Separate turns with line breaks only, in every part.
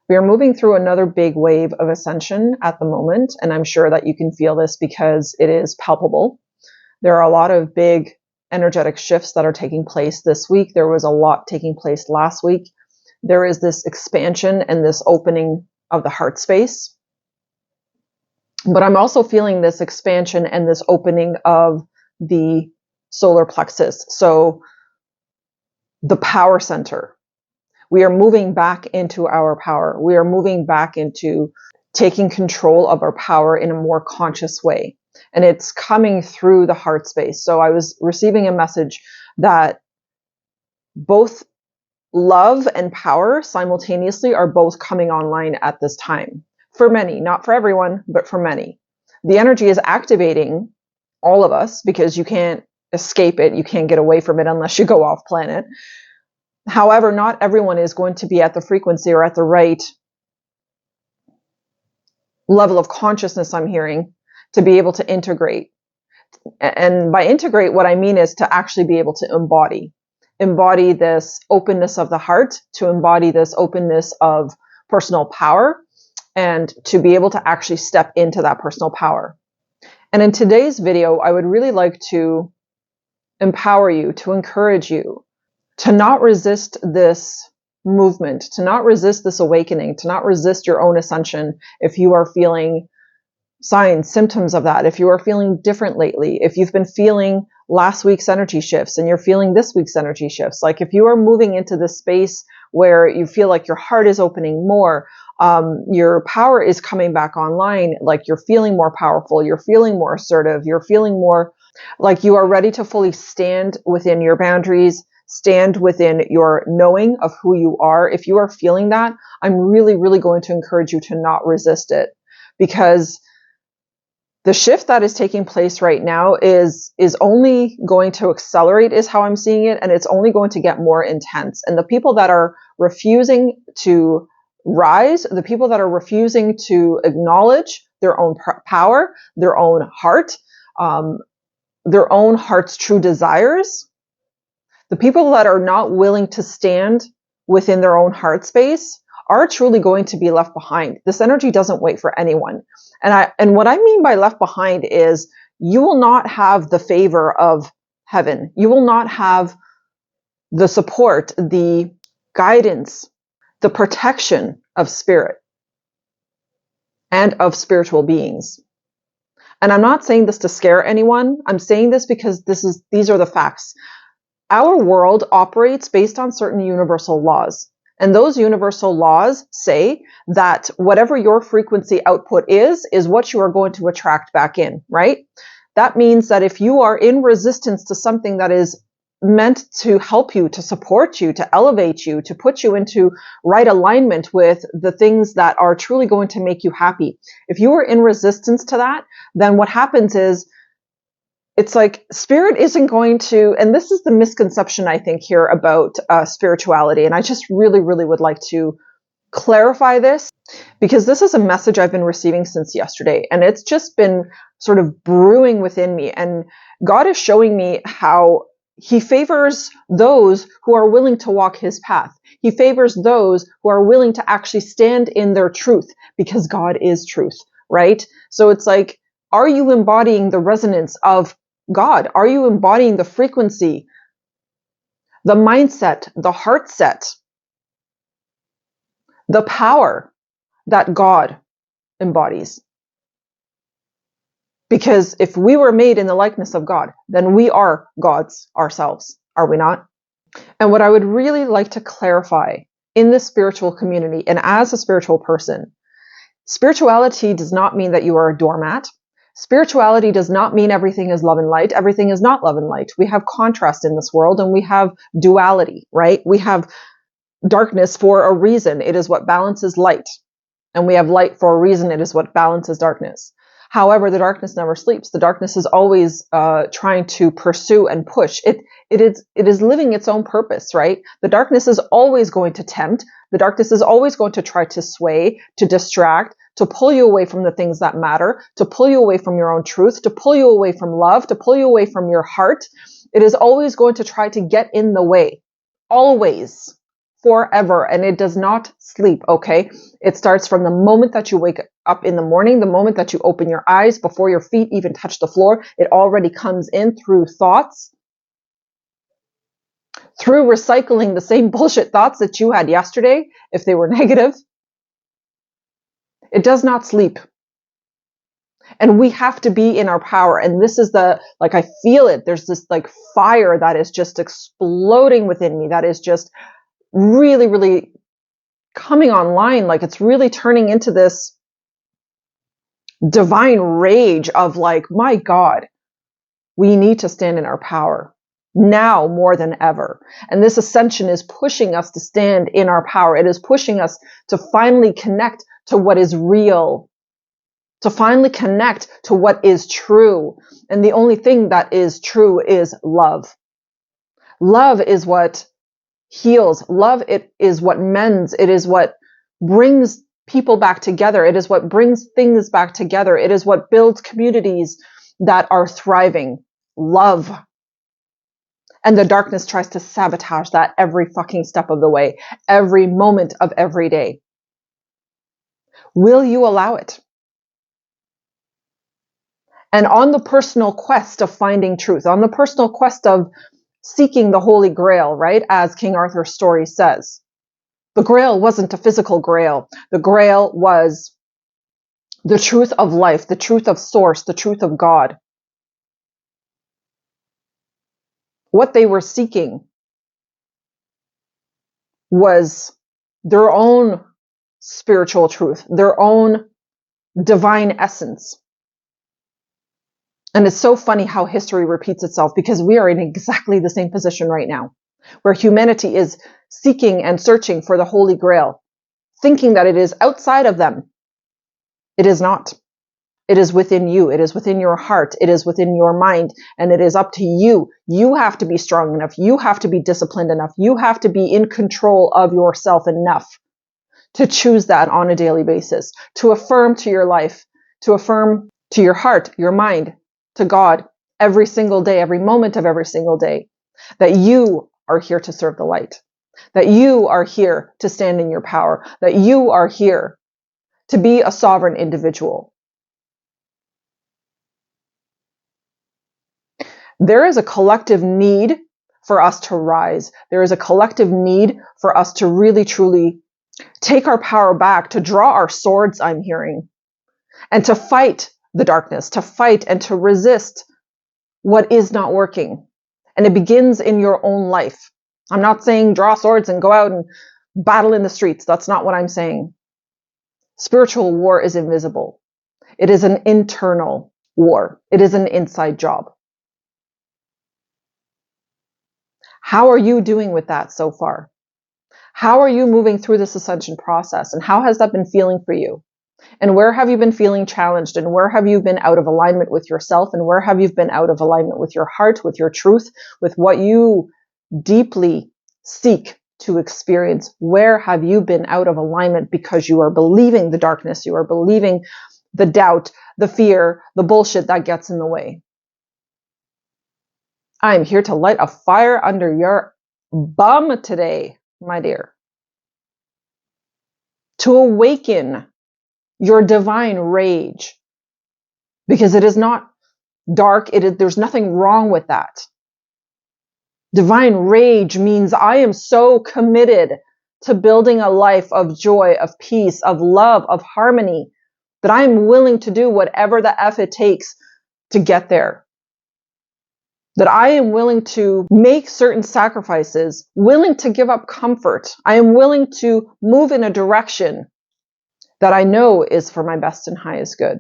We are moving through another big wave of ascension at the moment, and I'm sure that you can feel this because it is palpable. There are a lot of big energetic shifts that are taking place this week. There was a lot taking place last week. There is this expansion and this opening of the heart space. But I'm also feeling this expansion and this opening of the solar plexus. So the power center. We are moving back into our power. We are moving back into taking control of our power in a more conscious way. And it's coming through the heart space. So I was receiving a message that both love and power simultaneously are both coming online at this time. For many, not for everyone, but for many. The energy is activating all of us because you can't escape it. You can't get away from it unless you go off planet. However, not everyone is going to be at the frequency or at the right level of consciousness, I'm hearing, to be able to integrate. And by integrate, what I mean is to actually be able to embody this openness of the heart, to embody this openness of personal power, and to be able to actually step into that personal power. And in today's video, I would really like to empower you, to encourage you, to not resist this movement, to not resist this awakening, to not resist your own ascension if you are feeling signs, symptoms of that, if you are feeling different lately, if you've been feeling last week's energy shifts and you're feeling this week's energy shifts, like if you are moving into this space where you feel like your heart is opening more, your power is coming back online, like you're feeling more powerful, you're feeling more assertive, you're feeling more like you are ready to fully stand within your boundaries, stand within your knowing of who you are. If you are feeling that, I'm really, really going to encourage you to not resist it, because the shift that is taking place right now is only going to accelerate, is how I'm seeing it, and it's only going to get more intense. And the people that are refusing to rise, the people that are refusing to acknowledge their own power, their own heart, their own heart's true desires, the people that are not willing to stand within their own heart space are truly going to be left behind. This energy doesn't wait for anyone. And what I mean by left behind is you will not have the favor of heaven. You will not have the support, the guidance, the protection of spirit and of spiritual beings. And I'm not saying this to scare anyone. I'm saying this because these are the facts. Our world operates based on certain universal laws. And those universal laws say that whatever your frequency output is what you are going to attract back in, right? That means that if you are in resistance to something that is meant to help you, to support you, to elevate you, to put you into right alignment with the things that are truly going to make you happy, if you are in resistance to that, then what happens is it's like spirit isn't going to, and this is the misconception I think here about spirituality. And I just really, really would like to clarify this, because this is a message I've been receiving since yesterday, and it's just been sort of brewing within me. And God is showing me how he favors those who are willing to walk his path. He favors those who are willing to actually stand in their truth, because God is truth, right? So it's like, are you embodying the resonance of God? Are you embodying the frequency, the mindset, the heart set, the power that God embodies? Because if we were made in the likeness of God, then we are gods ourselves, are we not? And what I would really like to clarify in the spiritual community and as a spiritual person, spirituality does not mean that you are a doormat. Spirituality does not mean everything is love and light. Everything is not love and light. We have contrast in this world, and we have duality, right? We have darkness for a reason. It is what balances light. And we have light for a reason. It is what balances darkness. However, the darkness never sleeps. The darkness is always trying to pursue and push. It is living its own purpose, right? The darkness is always going to tempt. The darkness is always going to try to sway, to distract, to pull you away from the things that matter, to pull you away from your own truth, to pull you away from love, to pull you away from your heart. It is always going to try to get in the way. Always. forever, and it does not sleep, okay? It starts from the moment that you wake up in the morning, the moment that you open your eyes, before your feet even touch the floor. It already comes in through thoughts, through recycling the same bullshit thoughts that you had yesterday, if they were negative. It does not sleep. And we have to be in our power. And this is like, I feel it. There's this like fire that is just exploding within me. That is just really, really coming online. Like, it's really turning into this divine rage of like, my God, we need to stand in our power now more than ever. And this ascension is pushing us to stand in our power. It is pushing us to finally connect to what is real, to finally connect to what is true. And the only thing that is true is love. Love is what heals. Love, it is what mends. It is what brings people back together. It is what brings things back together. It is what builds communities that are thriving. Love. And the darkness tries to sabotage that every fucking step of the way, every moment of every day. Will you allow it? And on the personal quest of finding truth, on the personal quest of seeking the Holy Grail, right? As King Arthur's story says, the Grail wasn't a physical Grail. The Grail was the truth of life, the truth of source, the truth of God. What they were seeking was their own spiritual truth, their own divine essence. And it's so funny how history repeats itself, because we are in exactly the same position right now, where humanity is seeking and searching for the Holy Grail, thinking that it is outside of them. It is not. It is within you. It is within your heart. It is within your mind. And it is up to you. You have to be strong enough. You have to be disciplined enough. You have to be in control of yourself enough to choose that on a daily basis, to affirm to your life, to affirm to your heart, your mind, to God, every single day, every moment of every single day, that you are here to serve the light, that you are here to stand in your power, that you are here to be a sovereign individual. There is a collective need for us to rise. There is a collective need for us to really, truly take our power back, to draw our swords, I'm hearing, and to fight the darkness, to fight and to resist what is not working. And it begins in your own life. I'm not saying draw swords and go out and battle in the streets. That's not what I'm saying. Spiritual war is invisible. It is an internal war. It is an inside job. How are you doing with that so far? How are you moving through this ascension process? And how has that been feeling for you? And where have you been feeling challenged? And where have you been out of alignment with yourself? And where have you been out of alignment with your heart, with your truth, with what you deeply seek to experience? Where have you been out of alignment because you are believing the darkness, you are believing the doubt, the fear, the bullshit that gets in the way? I'm here to light a fire under your bum today, my dear. To awaken your divine rage, because it is not dark. There's nothing wrong with that. Divine rage means I am so committed to building a life of joy, of peace, of love, of harmony, that I am willing to do whatever the F it takes to get there. That I am willing to make certain sacrifices, willing to give up comfort. I am willing to move in a direction that I know is for my best and highest good.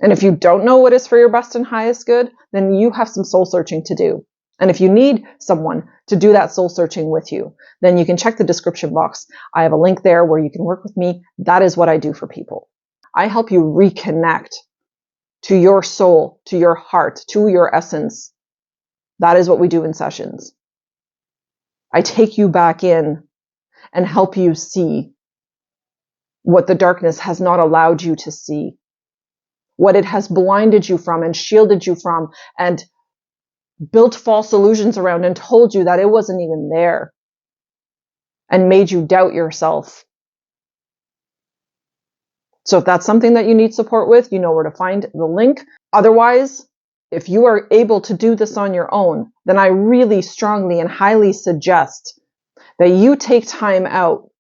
And if you don't know what is for your best and highest good, then you have some soul searching to do. And if you need someone to do that soul searching with you, then you can check the description box. I have a link there where you can work with me. That is what I do for people. I help you reconnect to your soul, to your heart, to your essence. That is what we do in sessions. I take you back in and help you see what the darkness has not allowed you to see, what it has blinded you from and shielded you from and built false illusions around and told you that it wasn't even there. and made you doubt yourself. So if that's something that you need support with, you know where to find the link. Otherwise, if you are able to do this on your own, then I really strongly and highly suggest that you take time out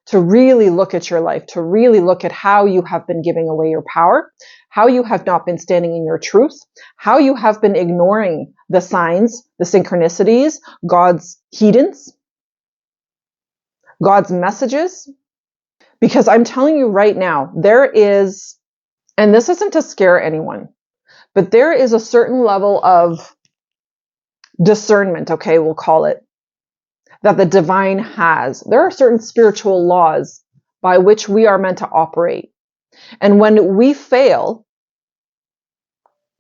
to really look at your life, to really look at how you have been giving away your power, how you have not been standing in your truth, how you have been ignoring the signs, the synchronicities, God's guidance, God's messages. Because I'm telling you right now, there is, and this isn't to scare anyone, but there is a certain level of discernment, okay, we'll call it, that the divine has. There are certain spiritual laws by which we are meant to operate. And when we fail,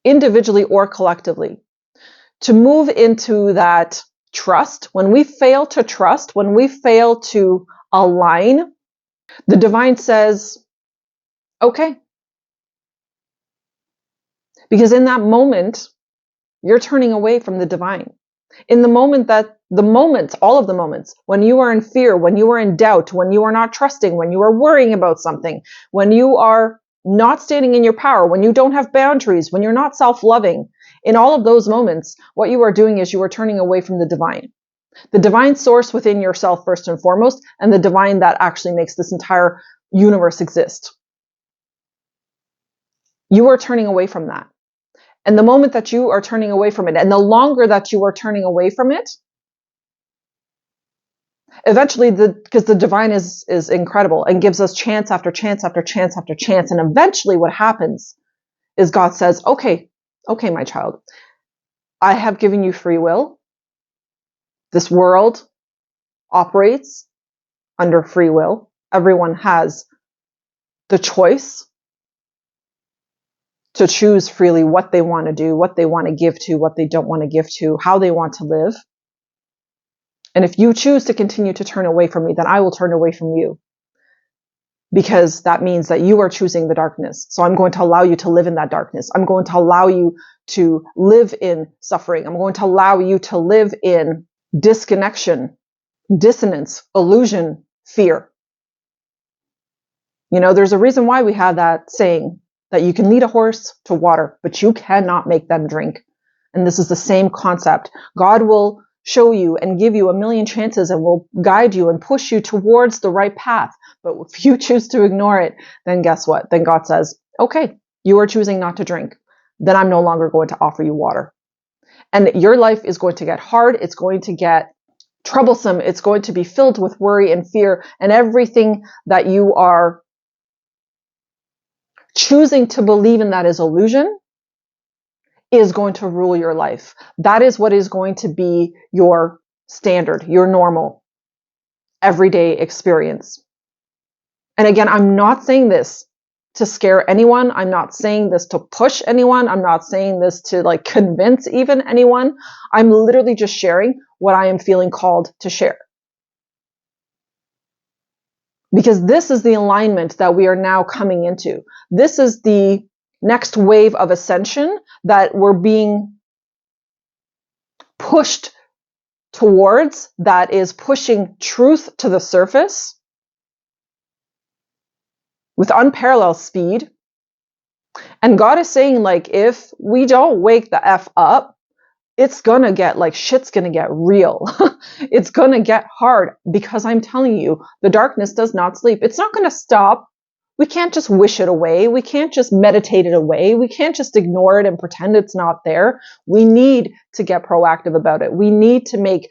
individually or collectively, to move into that trust, when we fail to trust, when we fail to align, the divine says, okay. Because in that moment, you're turning away from the divine. In the moment all of the moments, when you are in fear, when you are in doubt, when you are not trusting, when you are worrying about something, when you are not standing in your power, when you don't have boundaries, when you're not self-loving, in all of those moments, what you are doing is you are turning away from the divine source within yourself first and foremost, and the divine that actually makes this entire universe exist. You are turning away from that. And the moment that you are turning away from it, and the longer that you are turning away from it, eventually, because the divine is incredible and gives us chance after chance after chance after chance. And eventually what happens is God says, okay, my child, I have given you free will. This world operates under free will. Everyone has the choice to choose freely what they want to do, what they want to give to, what they don't want to give to, how they want to live. And if you choose to continue to turn away from me, then I will turn away from you. Because that means that you are choosing the darkness. So I'm going to allow you to live in that darkness. I'm going to allow you to live in suffering. I'm going to allow you to live in disconnection, dissonance, illusion, fear. You know, there's a reason why we have that saying that you can lead a horse to water, but you cannot make them drink. And this is the same concept. God will show you and give you a million chances and will guide you and push you towards the right path. But if you choose to ignore it, then guess what? Then God says, okay, you are choosing not to drink. Then I'm no longer going to offer you water. And your life is going to get hard. It's going to get troublesome. It's going to be filled with worry and fear, and everything that you are choosing to believe in that is illusion is going to rule your life. That is what is going to be your standard, your normal, everyday experience. And again, I'm not saying this to scare anyone. I'm not saying this to push anyone. I'm not saying this to convince even anyone. I'm literally just sharing what I am feeling called to share. Because this is the alignment that we are now coming into. This is the next wave of ascension that we're being pushed towards, that is pushing truth to the surface with unparalleled speed. And God is saying, if we don't wake the F up, it's gonna get shit's gonna get real. It's gonna get hard, because I'm telling you, the darkness does not sleep. It's not gonna stop. We can't just wish it away. We can't just meditate it away. We can't just ignore it and pretend it's not there. We need to get proactive about it. We need to make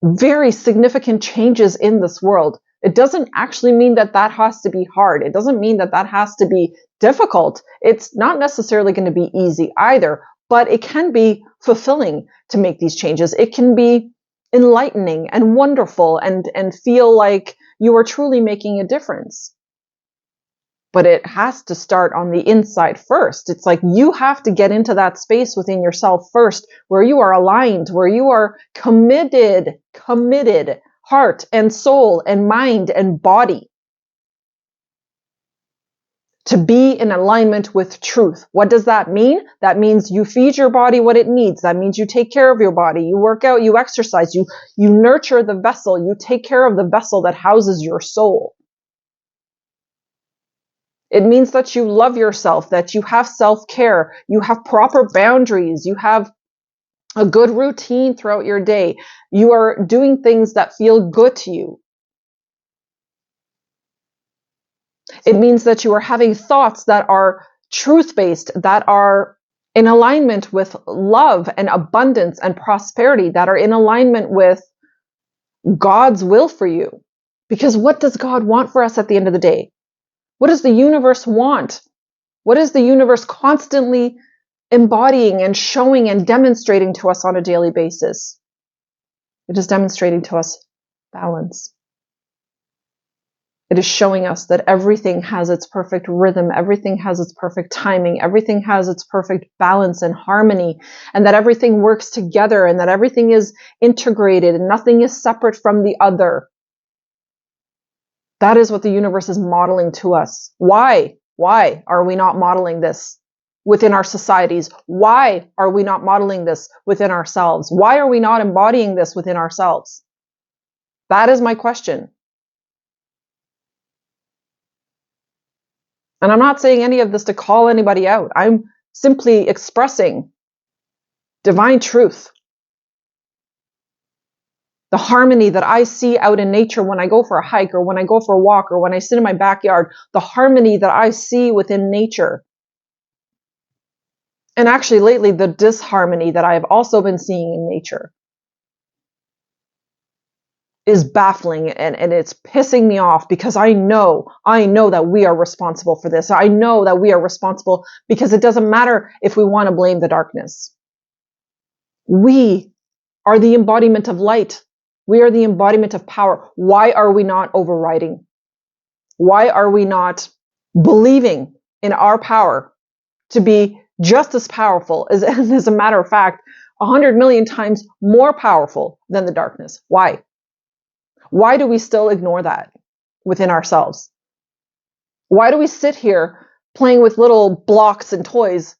very significant changes in this world. It doesn't actually mean that has to be hard. It doesn't mean that has to be difficult. It's not necessarily going to be easy either, but it can be fulfilling to make these changes. It can be enlightening and wonderful and feel like you are truly making a difference. But it has to start on the inside first. It's you have to get into that space within yourself first, where you are aligned, where you are committed, heart and soul and mind and body, to be in alignment with truth. What does that mean? That means you feed your body what it needs. That means you take care of your body. You work out, you exercise, you nurture the vessel. You take care of the vessel that houses your soul. It means that you love yourself, that you have self-care, you have proper boundaries, you have a good routine throughout your day. You are doing things that feel good to you. It means that you are having thoughts that are truth-based, that are in alignment with love and abundance and prosperity, that are in alignment with God's will for you. Because what does God want for us at the end of the day? What does the universe want? What is the universe constantly embodying and showing and demonstrating to us on a daily basis? It is demonstrating to us balance. It is showing us that everything has its perfect rhythm, everything has its perfect timing, everything has its perfect balance and harmony, and that everything works together and that everything is integrated and nothing is separate from the other. That is what the universe is modeling to us. Why? Why are we not modeling this within our societies? Why are we not modeling this within ourselves? Why are we not embodying this within ourselves? That is my question. And I'm not saying any of this to call anybody out. I'm simply expressing divine truth. The harmony that I see out in nature when I go for a hike or when I go for a walk or when I sit in my backyard, the harmony that I see within nature. And actually lately, the disharmony that I have also been seeing in nature is baffling and it's pissing me off because I know that we are responsible for this. I know that we are responsible because it doesn't matter if we want to blame the darkness. We are the embodiment of light. We are the embodiment of power. Why are we not overriding? Why are we not believing in our power to be just as powerful as a matter of fact, 100 million times more powerful than the darkness? Why? Why do we still ignore that within ourselves? Why do we sit here playing with little blocks and toys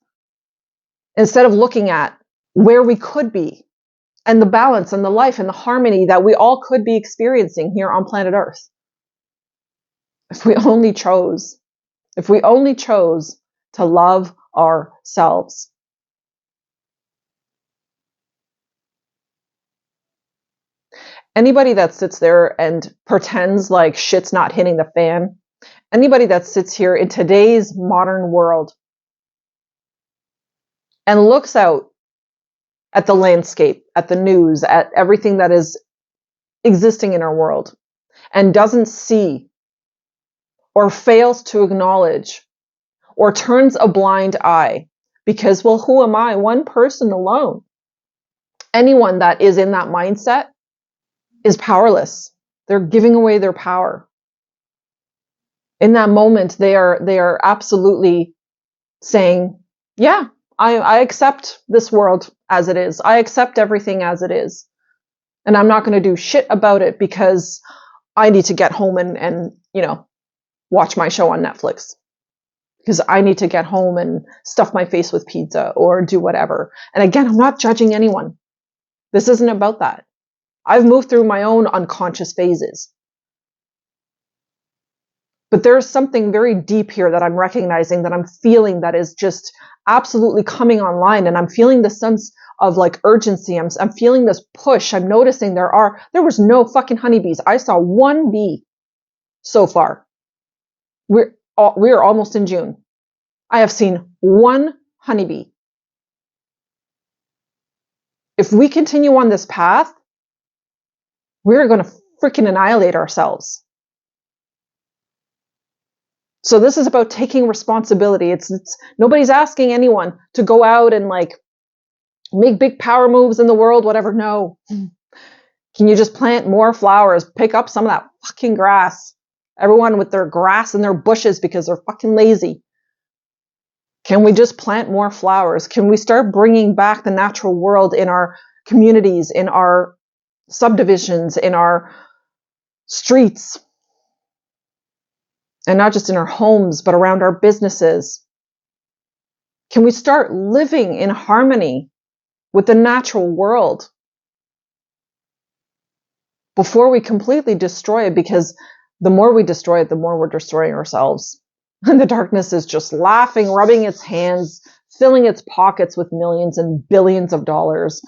instead of looking at where we could be and the balance and the life and the harmony that we all could be experiencing here on planet Earth? If we only chose to love ourselves. Anybody that sits there and pretends like shit's not hitting the fan, anybody that sits here in today's modern world and looks out at the landscape, at the news, at everything that is existing in our world and doesn't see or fails to acknowledge or turns a blind eye because, well, who am I? One person alone. Anyone that is in that mindset is powerless. They're giving away their power. In that moment, they are absolutely saying, yeah, I accept this world as it is. I accept everything as it is. And I'm not going to do shit about it because I need to get home and watch my show on Netflix. Because I need to get home and stuff my face with pizza or do whatever. And again, I'm not judging anyone. This isn't about that. I've moved through my own unconscious phases. But there's something very deep here that I'm recognizing, that I'm feeling, that is just absolutely coming online. And I'm feeling the sense of like urgency. I'm feeling this push. I'm noticing there was no fucking honeybees. I saw one bee so far. We're almost in June. I have seen one honeybee. If we continue on this path, we're going to freaking annihilate ourselves. So this is about taking responsibility. It's nobody's asking anyone to go out and like make big power moves in the world, whatever. No. Can you just plant more flowers? Pick up some of that fucking grass. Everyone with their grass and their bushes because they're fucking lazy. Can we just plant more flowers? Can we start bringing back the natural world in our communities, in our subdivisions, in our streets? And not just in our homes, but around our businesses? Can we start living in harmony with the natural world before we completely destroy it? Because the more we destroy it, the more we're destroying ourselves. And the darkness is just laughing, rubbing its hands, filling its pockets with millions and billions of dollars,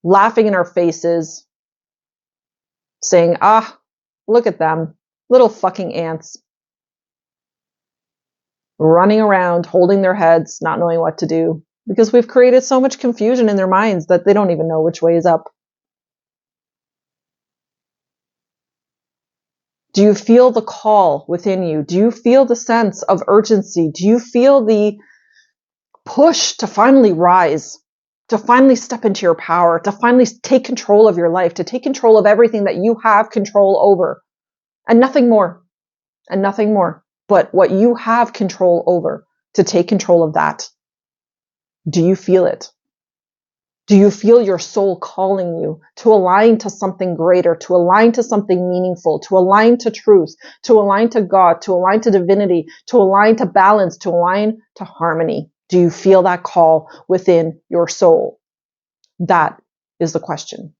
laughing in our faces, saying, look at them, little fucking ants, running around, holding their heads, not knowing what to do, because we've created so much confusion in their minds that they don't even know which way is up. Do you feel the call within you? Do you feel the sense of urgency? Do you feel the push to finally rise, to finally step into your power, to finally take control of your life, to take control of everything that you have control over, and nothing more, but what you have control over, to take control of that? Do you feel it? Do you feel your soul calling you to align to something greater, to align to something meaningful, to align to truth, to align to God, to align to divinity, to align to balance, to align to harmony? Do you feel that call within your soul? That is the question.